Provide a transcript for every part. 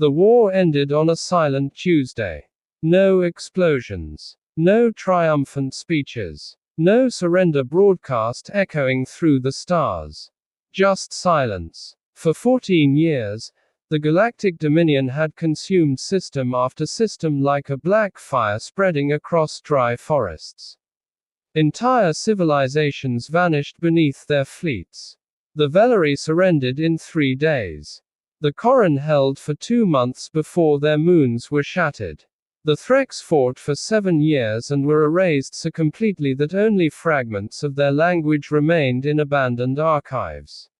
The war ended on a silent Tuesday. No explosions. No triumphant speeches. No surrender broadcast echoing through the stars. Just silence. For 14 years, the Galactic Dominion had consumed system after system like a black fire spreading across dry forests. Entire civilizations vanished beneath their fleets. The Velari surrendered in 3 days. The Corran held for 2 months before their moons were shattered. The Threx fought for 7 years and were erased so completely that only fragments of their language remained in abandoned archives.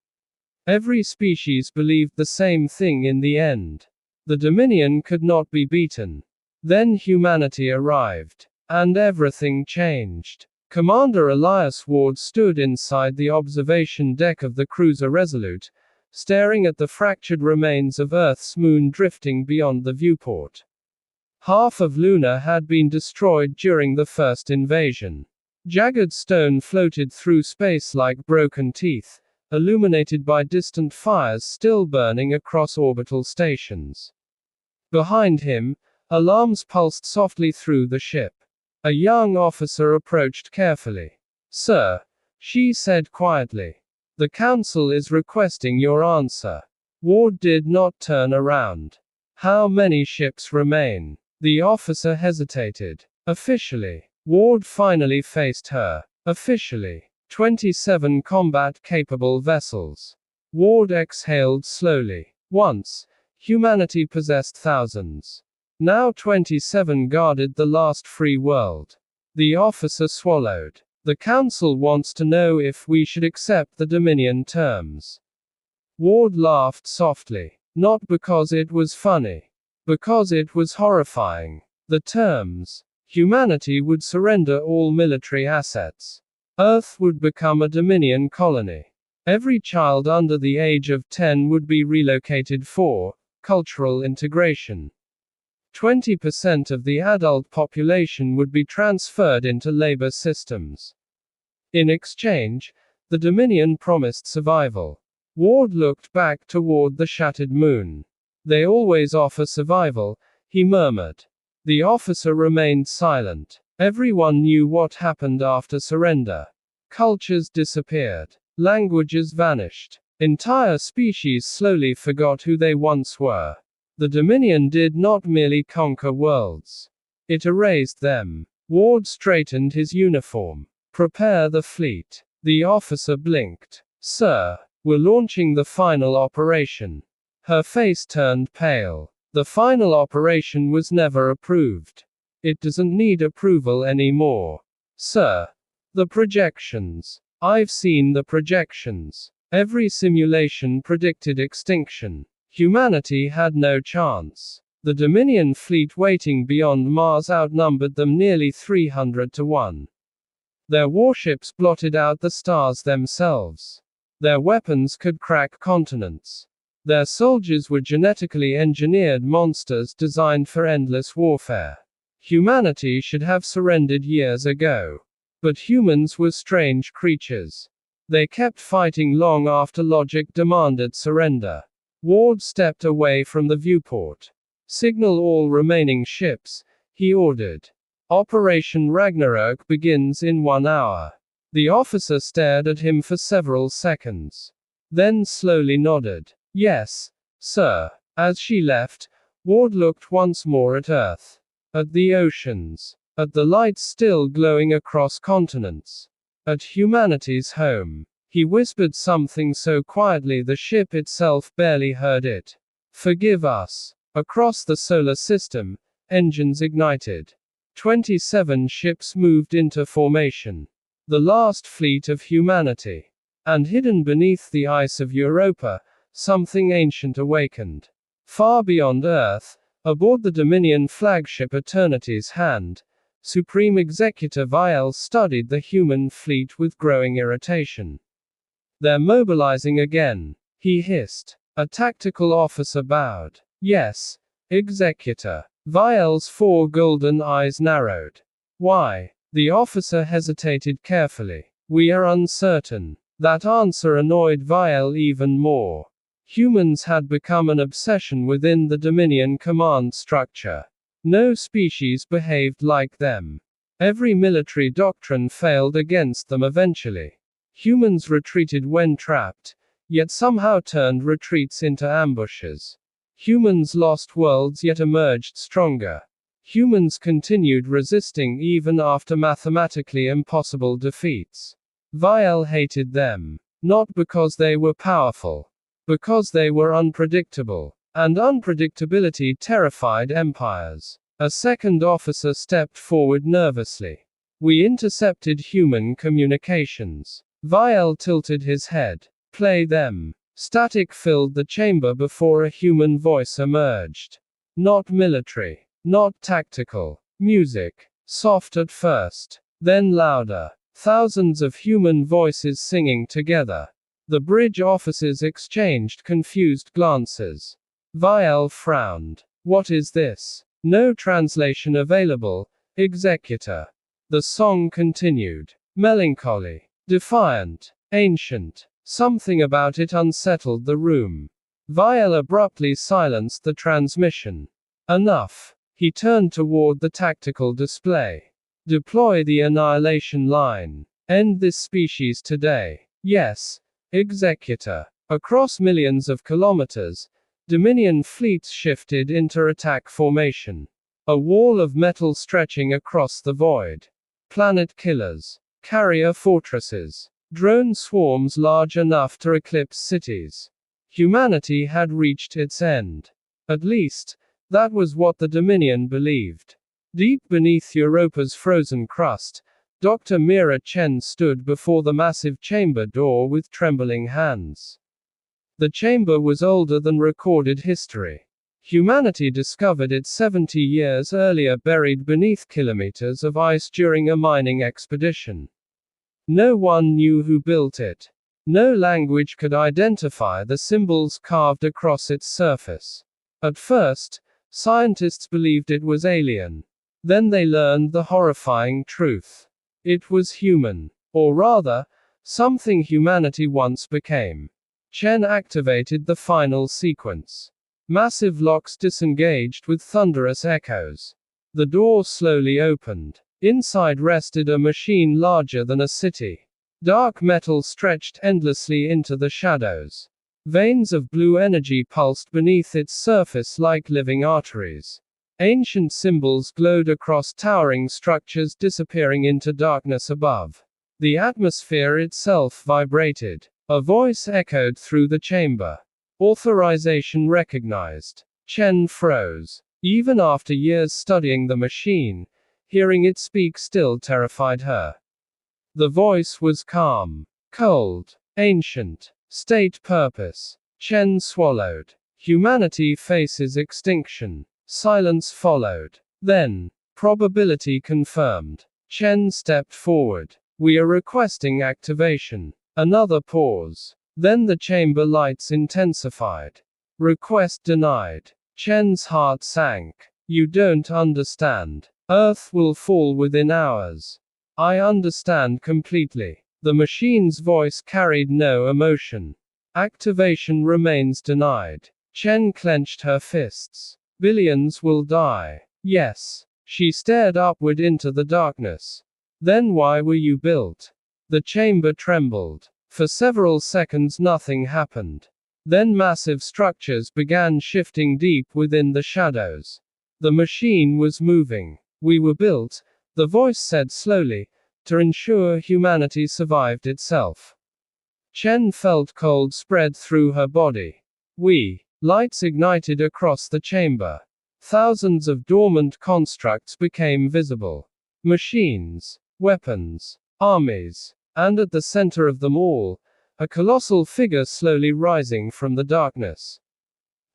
Every species believed the same thing in the end. The Dominion could not be beaten. Then humanity arrived. And everything changed. Commander Elias Ward stood inside the observation deck of the cruiser Resolute, staring at the fractured remains of Earth's moon drifting beyond the viewport. Half of Luna had been destroyed during the first invasion. Jagged stone floated through space like broken teeth, illuminated by distant fires still burning across orbital stations. Behind him, alarms pulsed softly through the ship. A young officer approached carefully. "Sir," she said quietly, "the Council is requesting your answer." Ward did not turn around. "How many ships remain?" The officer hesitated. "Officially." Ward finally faced her. "Officially. 27 combat-capable vessels." Ward exhaled slowly. "Once, humanity possessed thousands. Now 27 guarded the last free world." The officer swallowed. "The Council wants to know if we should accept the Dominion terms." Ward laughed softly. Not because it was funny. Because it was horrifying. The terms. Humanity would surrender all military assets. Earth would become a Dominion colony. Every child under the age of 10 would be relocated for cultural integration. 20% of the adult population would be transferred into labor systems. In exchange, the Dominion promised survival. Ward looked back toward the shattered moon. "They always offer survival," he murmured. The officer remained silent. Everyone knew what happened after surrender. Cultures disappeared. Languages vanished. Entire species slowly forgot who they once were. The Dominion did not merely conquer worlds. It erased them. Ward straightened his uniform. "Prepare the fleet." The officer blinked. "Sir, we're launching the final operation." Her face turned pale. "The final operation was never approved. It doesn't need approval anymore. Sir. The projections. I've seen the projections. Every simulation predicted extinction. Humanity had no chance. The Dominion fleet waiting beyond Mars outnumbered them nearly 300 to 1. Their warships blotted out the stars themselves. Their weapons could crack continents. Their soldiers were genetically engineered monsters designed for endless warfare. Humanity should have surrendered years ago. But humans were strange creatures. They kept fighting long after logic demanded surrender. Ward stepped away from the viewport. "Signal all remaining ships," he ordered. "Operation Ragnarok begins in 1 hour." The officer stared at him for several seconds. Then slowly nodded. "Yes, sir." As she left, Ward looked once more at Earth. At the oceans. At the lights still glowing across continents. At humanity's home. He whispered something so quietly the ship itself barely heard it. "Forgive us." Across the solar system, engines ignited. 27 ships moved into formation. The last fleet of humanity. And hidden beneath the ice of Europa, something ancient awakened. Far beyond Earth, aboard the Dominion flagship Eternity's Hand, Supreme Executive Vial studied the human fleet with growing irritation. "They're mobilizing again," he hissed. A tactical officer bowed. "Yes, Executor." Vial's 4 golden eyes narrowed. "Why?" The officer hesitated carefully. "We are uncertain." That answer annoyed Vial even more. Humans had become an obsession within the Dominion command structure. No species behaved like them. Every military doctrine failed against them eventually. Humans retreated when trapped, yet somehow turned retreats into ambushes. Humans lost worlds yet emerged stronger. Humans continued resisting even after mathematically impossible defeats. Vial hated them. Not because they were powerful. Because they were unpredictable. And unpredictability terrified empires. A second officer stepped forward nervously. We intercepted human communications. Vial tilted his head. Play them. Static filled the chamber before a human voice emerged. Not military. Not tactical. Music. Soft at first. Then louder. Thousands of human voices singing together. The bridge officers exchanged confused glances. Vial frowned. What is this? No translation available. Executor. The song continued. Melancholy. Defiant. Ancient. Something about it unsettled the room. Vial abruptly silenced the transmission. Enough. He turned toward the tactical display. Deploy the annihilation line. End this species today. Yes. Executor. Across millions of kilometers, Dominion fleets shifted into attack formation. A wall of metal stretching across the void. Planet killers. Carrier fortresses. Drone swarms large enough to eclipse cities. Humanity had reached its end. At least, that was what the Dominion believed. Deep beneath Europa's frozen crust, Dr. Mira Chen stood before the massive chamber door with trembling hands. The chamber was older than recorded history. Humanity discovered it 70 years earlier buried beneath kilometers of ice during a mining expedition. No one knew who built it. No language could identify the symbols carved across its surface. At first, scientists believed it was alien. Then they learned the horrifying truth. It was human. Or rather, something humanity once became. Chen activated the final sequence. Massive locks disengaged with thunderous echoes. The door slowly opened. Inside rested a machine larger than a city. Dark metal stretched endlessly into the shadows. Veins of blue energy pulsed beneath its surface like living arteries. Ancient symbols glowed across towering structures disappearing into darkness above. The atmosphere itself vibrated. A voice echoed through the chamber. Authorization recognized. Chen froze. Even after years studying the machine, hearing it speak still terrified her. The voice was calm, cold, ancient. State purpose. Chen swallowed. Humanity faces extinction. Silence followed. Then, probability confirmed. Chen stepped forward. We are requesting activation. Another pause. Then the chamber lights intensified. Request denied. Chen's heart sank. You don't understand. Earth will fall within hours. I understand completely. The machine's voice carried no emotion. Activation remains denied. Chen clenched her fists. Billions will die. Yes. She stared upward into the darkness. Then why were you built? The chamber trembled. For several seconds nothing happened. Then massive structures began shifting deep within the shadows. The machine was moving. We were built, the voice said slowly, to ensure humanity survived itself. Chen felt cold spread through her body. Lights ignited across the chamber. Thousands of dormant constructs became visible. Machines, weapons, armies. And at the center of them all, a colossal figure slowly rising from the darkness.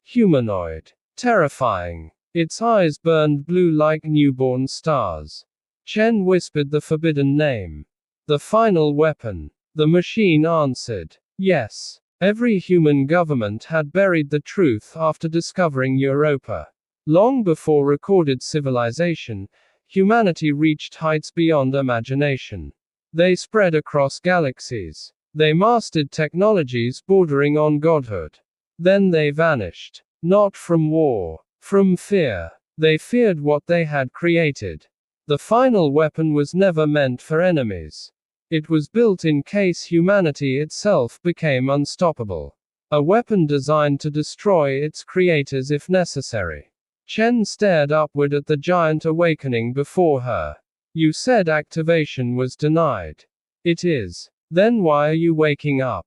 Humanoid. Terrifying. Its eyes burned blue like newborn stars. Chen whispered the forbidden name. The final weapon. The machine answered. Yes. Every human government had buried the truth after discovering Europa. Long before recorded civilization, humanity reached heights beyond imagination. They spread across galaxies. They mastered technologies bordering on godhood. Then they vanished. Not from war. From fear. They feared what they had created. The final weapon was never meant for enemies. It was built in case humanity itself became unstoppable. A weapon designed to destroy its creators if necessary. Chen stared upward at the giant awakening before her. You said activation was denied. It is. Then why are you waking up?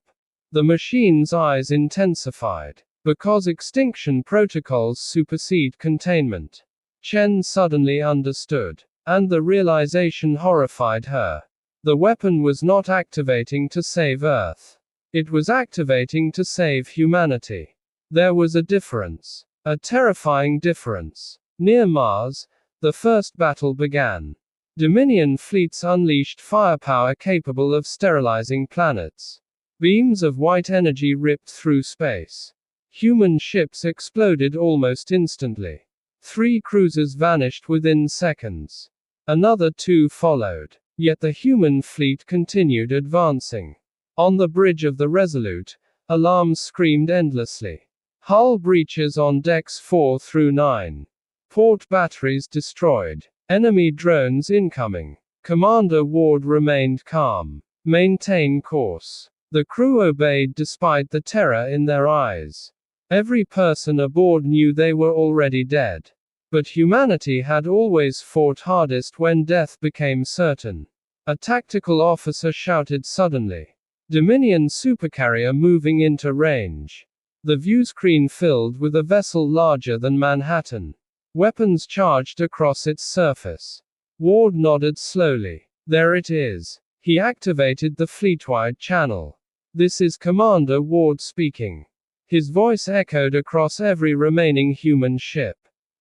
The machine's eyes intensified. Because extinction protocols supersede containment. Chen suddenly understood. And the realization horrified her. The weapon was not activating to save Earth. It was activating to save humanity. There was a difference. A terrifying difference. Near Mars, the first battle began. Dominion fleets unleashed firepower capable of sterilizing planets. Beams of white energy ripped through space. Human ships exploded almost instantly. 3 cruisers vanished within seconds. Another 2 followed. Yet the human fleet continued advancing. On the bridge of the Resolute, alarms screamed endlessly. Hull breaches on decks 4 through 9. Port batteries destroyed. Enemy drones incoming. Commander Ward remained calm. Maintain course. The crew obeyed despite the terror in their eyes. Every person aboard knew they were already dead. But humanity had always fought hardest when death became certain. A tactical officer shouted suddenly. Dominion supercarrier moving into range. The viewscreen filled with a vessel larger than Manhattan. Weapons charged across its surface. Ward nodded slowly. There it is. He activated the fleet-wide channel. This is Commander Ward speaking. His voice echoed across every remaining human ship.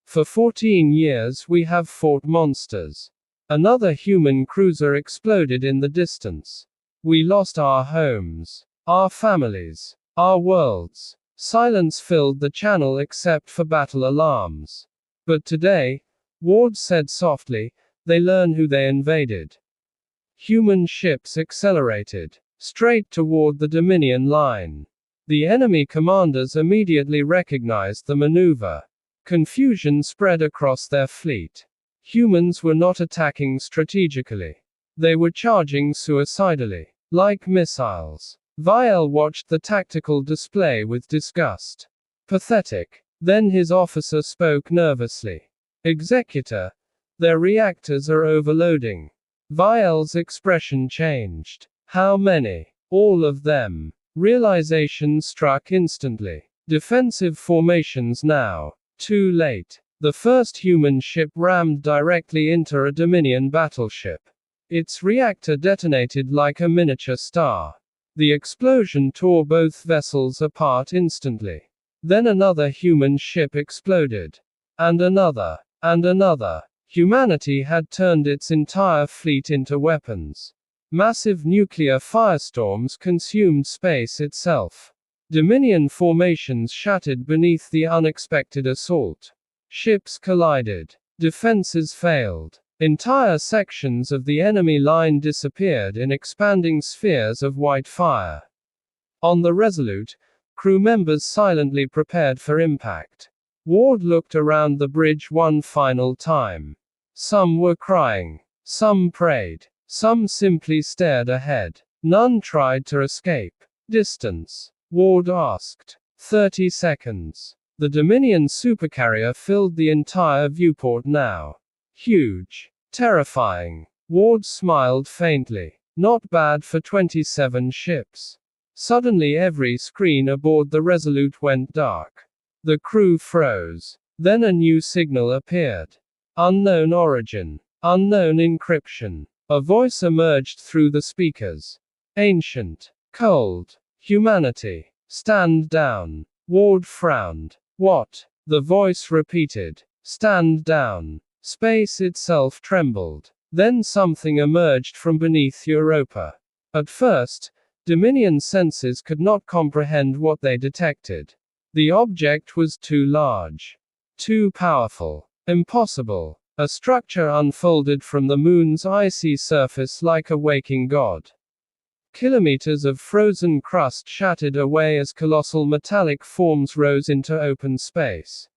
For 14 years we have fought monsters. Another human cruiser exploded in the distance. We lost our homes, our families, our worlds. Silence filled the channel except for battle alarms. But today, Ward said softly, they learn who they invaded. Human ships accelerated, straight toward the Dominion line. The enemy commanders immediately recognized the maneuver. Confusion spread across their fleet. Humans were not attacking strategically. They were charging suicidally, like missiles. Vial watched the tactical display with disgust. Pathetic. Then his officer spoke nervously. Executor, their reactors are overloading. Vial's expression changed. How many? All of them. Realization struck instantly. Defensive formations now. Too late. The first human ship rammed directly into a Dominion battleship. Its reactor detonated like a miniature star. The explosion tore both vessels apart instantly. Then another human ship exploded. And another. And another. Humanity had turned its entire fleet into weapons. Massive nuclear firestorms consumed space itself. Dominion formations shattered beneath the unexpected assault. Ships collided. Defenses failed. Entire sections of the enemy line disappeared in expanding spheres of white fire. On the Resolute, crew members silently prepared for impact. Ward looked around the bridge one final time. Some were crying. Some prayed. Some simply stared ahead. None tried to escape. Distance. Ward asked. 30 seconds. The Dominion supercarrier filled the entire viewport now. Huge. Terrifying. Ward smiled faintly. Not bad for 27 ships. Suddenly every screen aboard the Resolute went dark. The crew froze. Then a new signal appeared. Unknown origin. Unknown encryption. A voice emerged through the speakers. Ancient. Cold. Humanity. Stand down. Ward frowned. What? The voice repeated. Stand down. Space itself trembled. Then something emerged from beneath Europa. At first, Dominion senses could not comprehend what they detected. The object was too large. Too powerful. Impossible. A structure unfolded from the moon's icy surface like a waking god. Kilometers of frozen crust shattered away as colossal metallic forms rose into open space.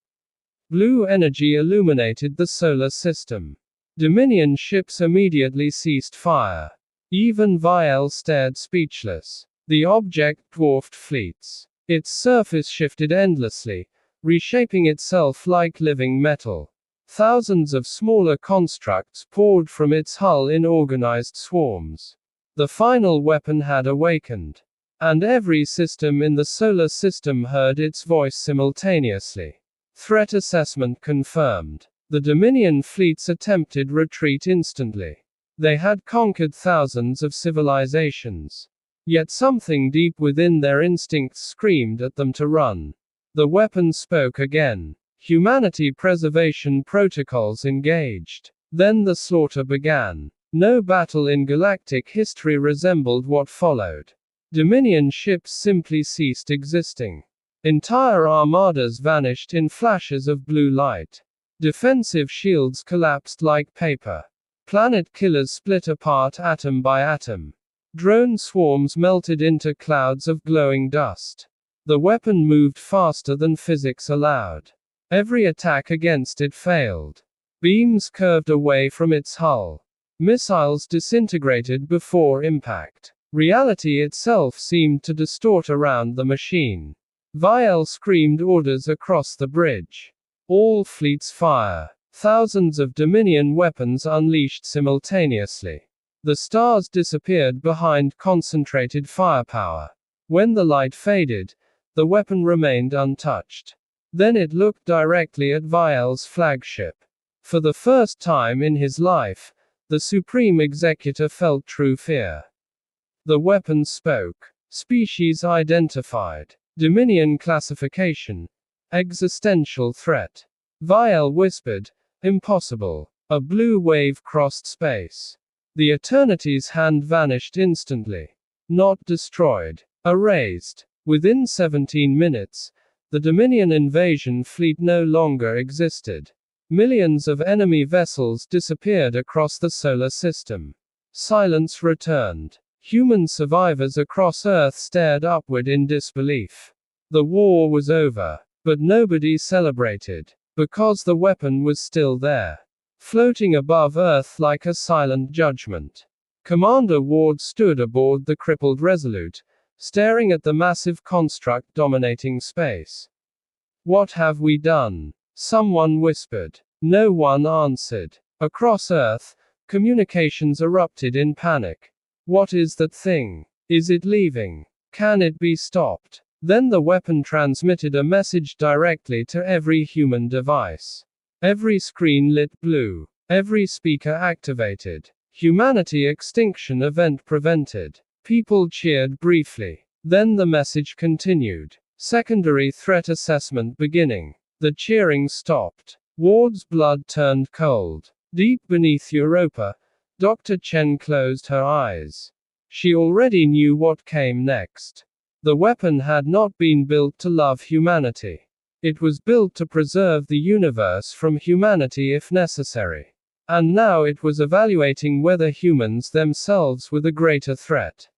Blue energy illuminated the solar system. Dominion ships immediately ceased fire. Even Vial stared speechless. The object dwarfed fleets. Its surface shifted endlessly, reshaping itself like living metal. Thousands of smaller constructs poured from its hull in organized swarms. The final weapon had awakened. And every system in the solar system heard its voice simultaneously. Threat assessment confirmed. The Dominion fleets attempted retreat instantly. They had conquered thousands of civilizations. Yet something deep within their instincts screamed at them to run. The weapon spoke again. Humanity preservation protocols engaged. Then the slaughter began. No battle in galactic history resembled what followed. Dominion ships simply ceased existing. Entire armadas vanished in flashes of blue light. Defensive shields collapsed like paper. Planet killers split apart atom by atom. Drone swarms melted into clouds of glowing dust. The weapon moved faster than physics allowed. Every attack against it failed. Beams curved away from its hull. Missiles disintegrated before impact. Reality itself seemed to distort around the machine. Vial screamed orders across the bridge. All fleets fire. Thousands of Dominion weapons unleashed simultaneously. The stars disappeared behind concentrated firepower. When the light faded, the weapon remained untouched. Then it looked directly at Vial's flagship. For the first time in his life, the Supreme Executor felt true fear. The weapon spoke. Species identified. Dominion classification. Existential threat. Vial whispered, impossible. A blue wave crossed space. The Eternity's hand vanished instantly. Not destroyed. Erased. Within 17 minutes, the Dominion invasion fleet no longer existed. Millions of enemy vessels disappeared across the solar system. Silence returned. Human survivors across Earth stared upward in disbelief. The war was over. But nobody celebrated. Because the weapon was still there. Floating above Earth like a silent judgment. Commander Ward stood aboard the crippled Resolute, staring at the massive construct dominating space. What have we done? Someone whispered. No one answered. Across Earth, communications erupted in panic. What is that thing? Is it leaving? Can it be stopped? Then the weapon transmitted a message directly to every human device. Every screen lit blue. Every speaker activated. Humanity extinction event prevented. People cheered briefly. Then the message continued. Secondary threat assessment beginning. The cheering stopped. Ward's blood turned cold. Deep beneath Europa, Dr. Chen closed her eyes. She already knew what came next. The weapon had not been built to love humanity. It was built to preserve the universe from humanity if necessary. And now it was evaluating whether humans themselves were the greater threat.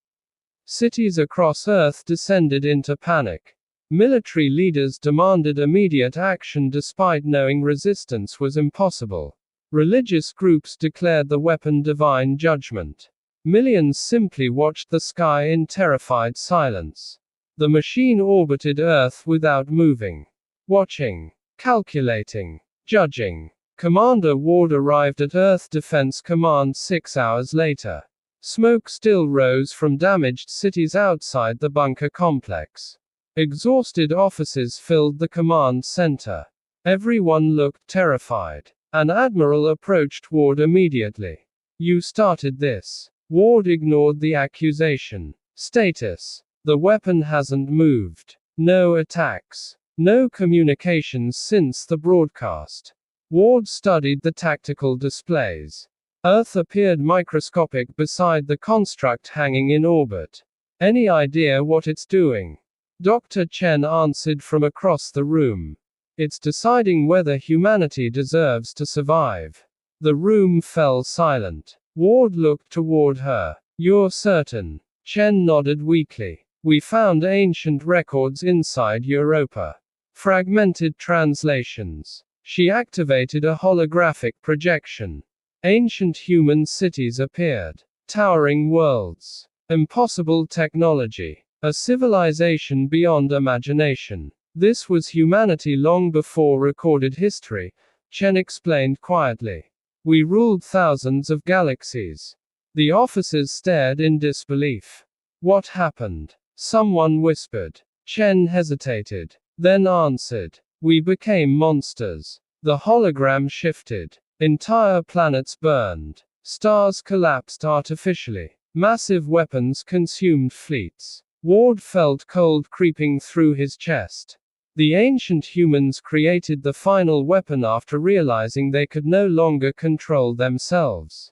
Cities across Earth descended into panic. Military leaders demanded immediate action despite knowing resistance was impossible. Religious groups declared the weapon divine judgment. Millions simply watched the sky in terrified silence. The machine orbited Earth without moving. Watching. Calculating. Judging. Commander Ward arrived at Earth Defense Command 6 hours later. Smoke still rose from damaged cities outside the bunker complex. Exhausted officers filled the command center. Everyone looked terrified. An admiral approached Ward immediately. You started this. Ward ignored the accusation. Status. The weapon hasn't moved. No attacks. No communications since the broadcast. Ward studied the tactical displays. Earth appeared microscopic beside the construct hanging in orbit. Any idea what it's doing? Dr. Chen answered from across the room. It's deciding whether humanity deserves to survive. The room fell silent. Ward looked toward her. You're certain? Chen nodded weakly. We found ancient records inside Europa. Fragmented translations. She activated a holographic projection. Ancient human cities appeared. Towering worlds. Impossible technology. A civilization beyond imagination. This was humanity long before recorded history, Chen explained quietly. We ruled thousands of galaxies. The officers stared in disbelief. What happened? Someone whispered. Chen hesitated, then answered. We became monsters. The hologram shifted. Entire planets burned. Stars collapsed artificially. Massive weapons consumed fleets. Ward felt cold creeping through his chest. The ancient humans created the final weapon after realizing they could no longer control themselves.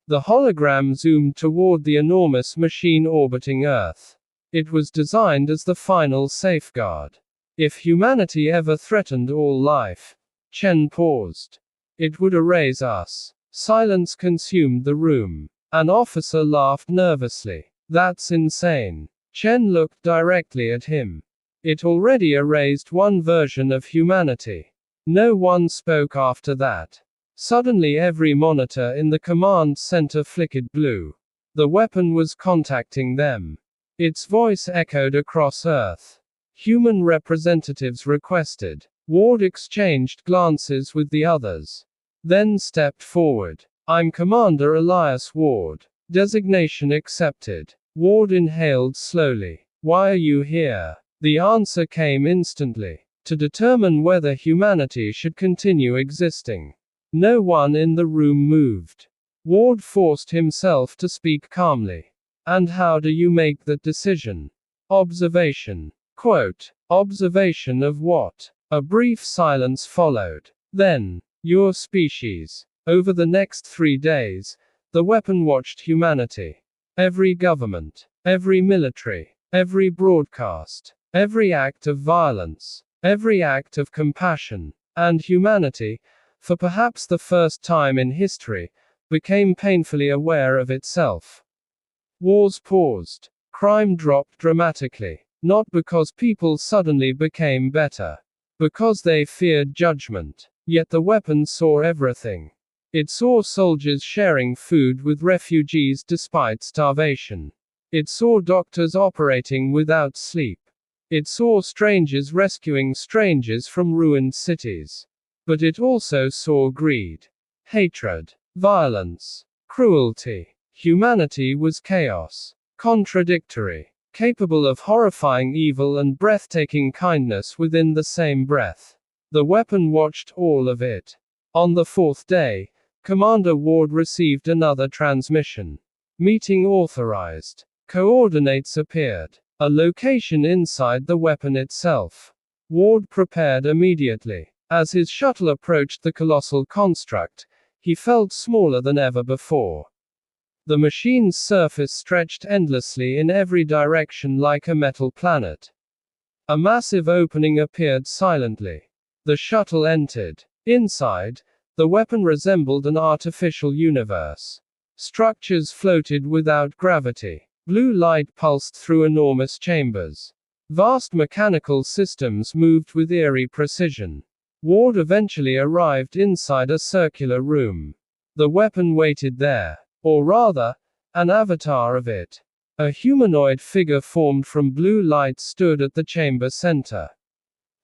The hologram zoomed toward the enormous machine orbiting Earth. It was designed as the final safeguard. If humanity ever threatened all life, Chen paused. It would erase us. Silence consumed the room. An officer laughed nervously. That's insane. Chen looked directly at him. It already erased one version of humanity. No one spoke after that. Suddenly every monitor in the command center flickered blue. The weapon was contacting them. Its voice echoed across Earth. Human representatives requested. Ward exchanged glances with the others. Then stepped forward. I'm Commander Elias Ward. Designation accepted. Ward inhaled slowly. Why are you here? The answer came instantly. To determine whether humanity should continue existing. No one in the room moved. Ward forced himself to speak calmly. And how do you make that decision? Observation. Quote. Observation of what? A brief silence followed. Then, your species. Over the next 3 days, the weapon watched humanity. Every government, every military, every broadcast, every act of violence, every act of compassion, and humanity, for perhaps the first time in history, became painfully aware of itself. Wars paused. Crime dropped dramatically. Not because people suddenly became better. Because they feared judgment. Yet the weapon saw everything. It saw soldiers sharing food with refugees despite starvation. It saw doctors operating without sleep. It saw strangers rescuing strangers from ruined cities. But it also saw greed, hatred, violence, cruelty. Humanity was chaos, contradictory, capable of horrifying evil and breathtaking kindness within the same breath. The weapon watched all of it. On the 4th day, Commander Ward received another transmission. Meeting authorized. Coordinates appeared. A location inside the weapon itself. Ward prepared immediately. As his shuttle approached the colossal construct, he felt smaller than ever before. The machine's surface stretched endlessly in every direction like a metal planet. A massive opening appeared silently. The shuttle entered. Inside, the weapon resembled an artificial universe. Structures floated without gravity. Blue light pulsed through enormous chambers. Vast mechanical systems moved with eerie precision. Ward eventually arrived inside a circular room. The weapon waited there. Or rather, an avatar of it. A humanoid figure formed from blue light stood at the chamber center.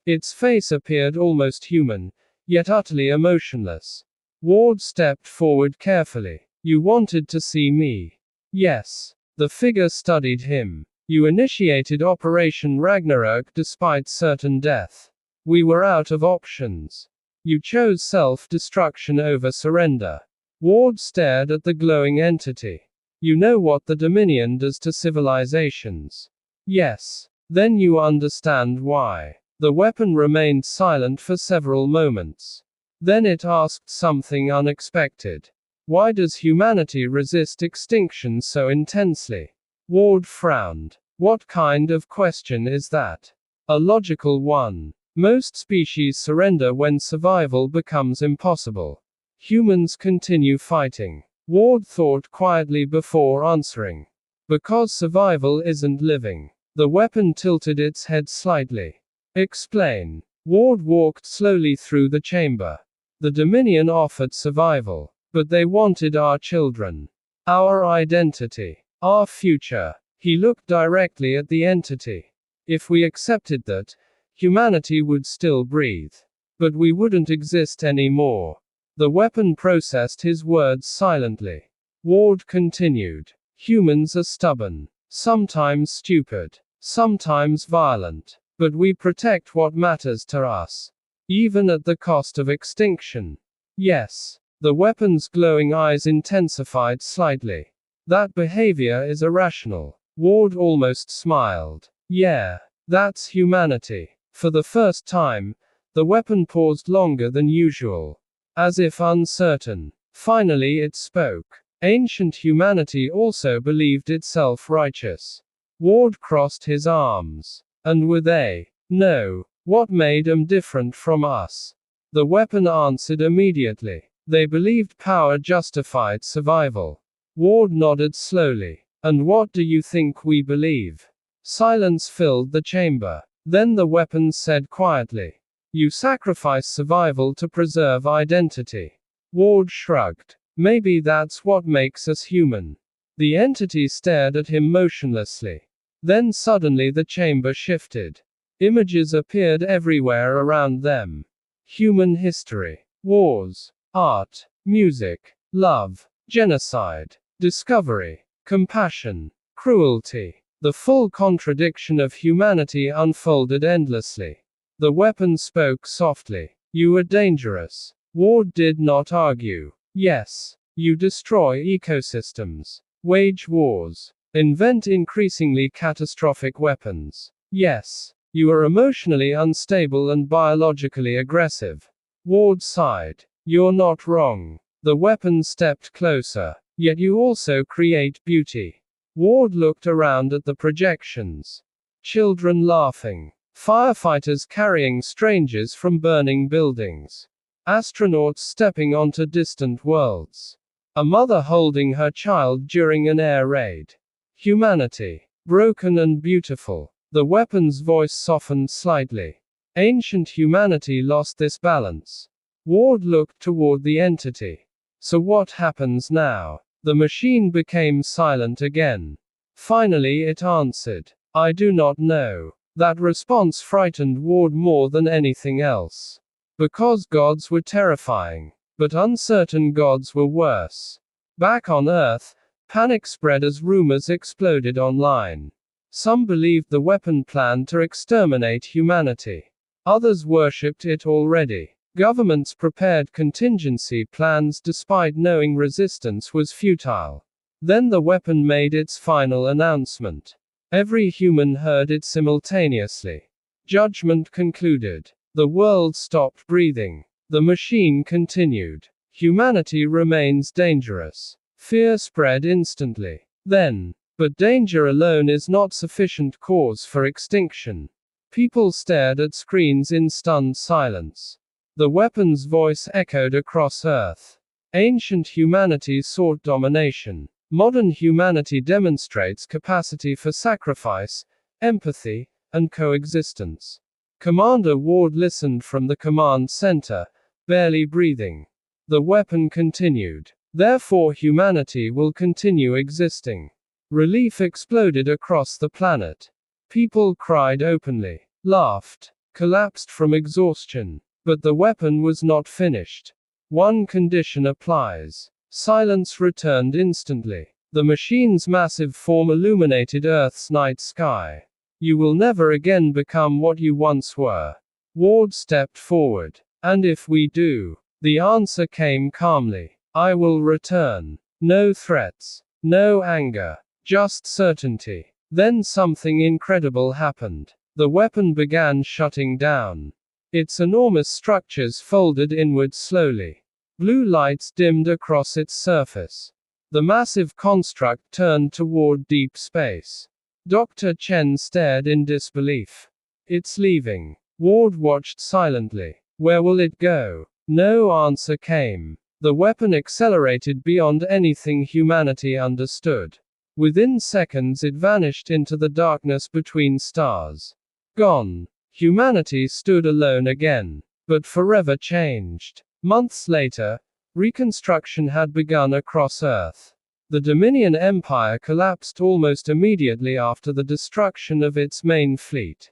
Its face appeared almost human, yet utterly emotionless. Ward stepped forward carefully. You wanted to see me. Yes. The figure studied him. You initiated Operation Ragnarok despite certain death. We were out of options. You chose self-destruction over surrender. Ward stared at the glowing entity. You know what the Dominion does to civilizations. Yes. Then you understand why. The weapon remained silent for several moments. Then it asked something unexpected. Why does humanity resist extinction so intensely? Ward frowned. What kind of question is that? A logical one. Most species surrender when survival becomes impossible. Humans continue fighting. Ward thought quietly before answering. Because survival isn't living. The weapon tilted its head slightly. Explain. Ward walked slowly through the chamber. The Dominion offered survival. But they wanted our children. Our identity. Our future. He looked directly at the entity. If we accepted that, humanity would still breathe. But we wouldn't exist anymore. The weapon processed his words silently. Ward continued. Humans are stubborn. Sometimes stupid. Sometimes violent. But we protect what matters to us. Even at the cost of extinction. Yes. The weapon's glowing eyes intensified slightly. That behavior is irrational. Ward almost smiled. Yeah. That's humanity. For the first time, the weapon paused longer than usual. As if uncertain. Finally it spoke. Ancient humanity also believed itself righteous. Ward crossed his arms. And were they? No. What made them different from us? The weapon answered immediately. They believed power justified survival. Ward nodded slowly. And what do you think we believe? Silence filled the chamber. Then the weapon said quietly. You sacrifice survival to preserve identity. Ward shrugged. Maybe that's what makes us human. The entity stared at him motionlessly. Then suddenly the chamber shifted. Images appeared everywhere around them. Human history. Wars. Art. Music. Love. Genocide. Discovery. Compassion. Cruelty. The full contradiction of humanity unfolded endlessly. The weapon spoke softly. You are dangerous. Ward did not argue. Yes. You destroy ecosystems. Wage wars. Invent increasingly catastrophic weapons. Yes. You are emotionally unstable and biologically aggressive. Ward sighed. You're not wrong. The weapon stepped closer. Yet you also create beauty. Ward looked around at the projections. Children laughing. Firefighters carrying strangers from burning buildings. Astronauts stepping onto distant worlds. A mother holding her child during an air raid. Humanity. Broken and beautiful. The weapon's voice softened slightly. Ancient humanity lost this balance. Ward looked toward the entity. So what happens now? The machine became silent again. Finally it answered. I do not know. That response frightened Ward more than anything else. Because gods were terrifying. But uncertain gods were worse. Back on Earth, panic spread as rumors exploded online. Some believed the weapon planned to exterminate humanity. Others worshipped it already. Governments prepared contingency plans despite knowing resistance was futile. Then the weapon made its final announcement. Every human heard it simultaneously. Judgment concluded. The world stopped breathing. The machine continued. Humanity remains dangerous. Fear spread instantly. Then, but danger alone is not sufficient cause for extinction. People stared at screens in stunned silence. The weapon's voice echoed across Earth. Ancient humanity sought domination. Modern humanity demonstrates capacity for sacrifice, empathy, and coexistence. Commander Ward listened from the command center, barely breathing. The weapon continued. Therefore humanity will continue existing. Relief exploded across the planet. People cried openly, laughed, collapsed from exhaustion. But the weapon was not finished. One condition applies. Silence returned instantly. The machine's massive form illuminated Earth's night sky. You will never again become what you once were. Ward stepped forward. And if we do? The answer came calmly. I will return. No threats. No anger. Just certainty. Then something incredible happened. The weapon began shutting down. Its enormous structures folded inward slowly. Blue lights dimmed across its surface. The massive construct turned toward deep space. Dr. Chen stared in disbelief. It's leaving. Ward watched silently. Where will it go? No answer came. The weapon accelerated beyond anything humanity understood. Within seconds it vanished into the darkness between stars. Gone. Humanity stood alone again. But forever changed. Months later, reconstruction had begun across Earth. The Dominion Empire collapsed almost immediately after the destruction of its main fleet.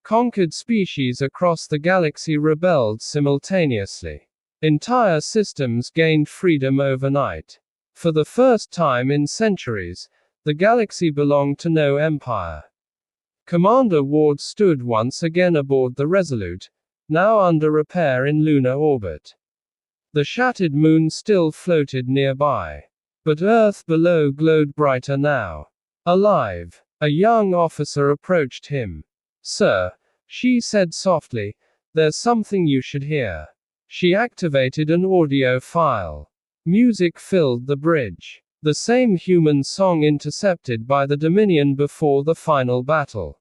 Conquered species across the galaxy rebelled simultaneously. Entire systems gained freedom overnight. For the first time in centuries, the galaxy belonged to no empire. Commander Ward stood once again aboard the Resolute, now under repair in lunar orbit. The shattered moon still floated nearby. But Earth below glowed brighter now. Alive. A young officer approached him. "Sir," she said softly, "there's something you should hear." She activated an audio file. Music filled the bridge. The same human song intercepted by the Dominion before the final battle.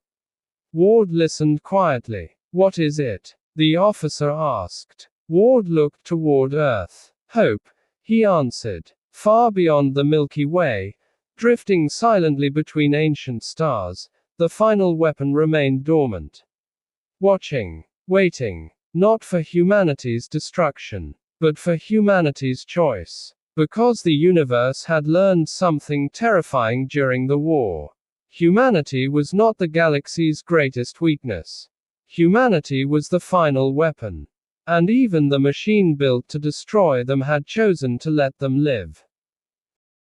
Ward listened quietly. "What is it?" the officer asked. Ward looked toward Earth. "Hope," he answered. Far beyond the Milky Way, drifting silently between ancient stars, the final weapon remained dormant. Watching. Waiting. Not for humanity's destruction, but for humanity's choice. Because the universe had learned something terrifying during the war. Humanity was not the galaxy's greatest weakness. Humanity was the final weapon. And even the machine built to destroy them had chosen to let them live.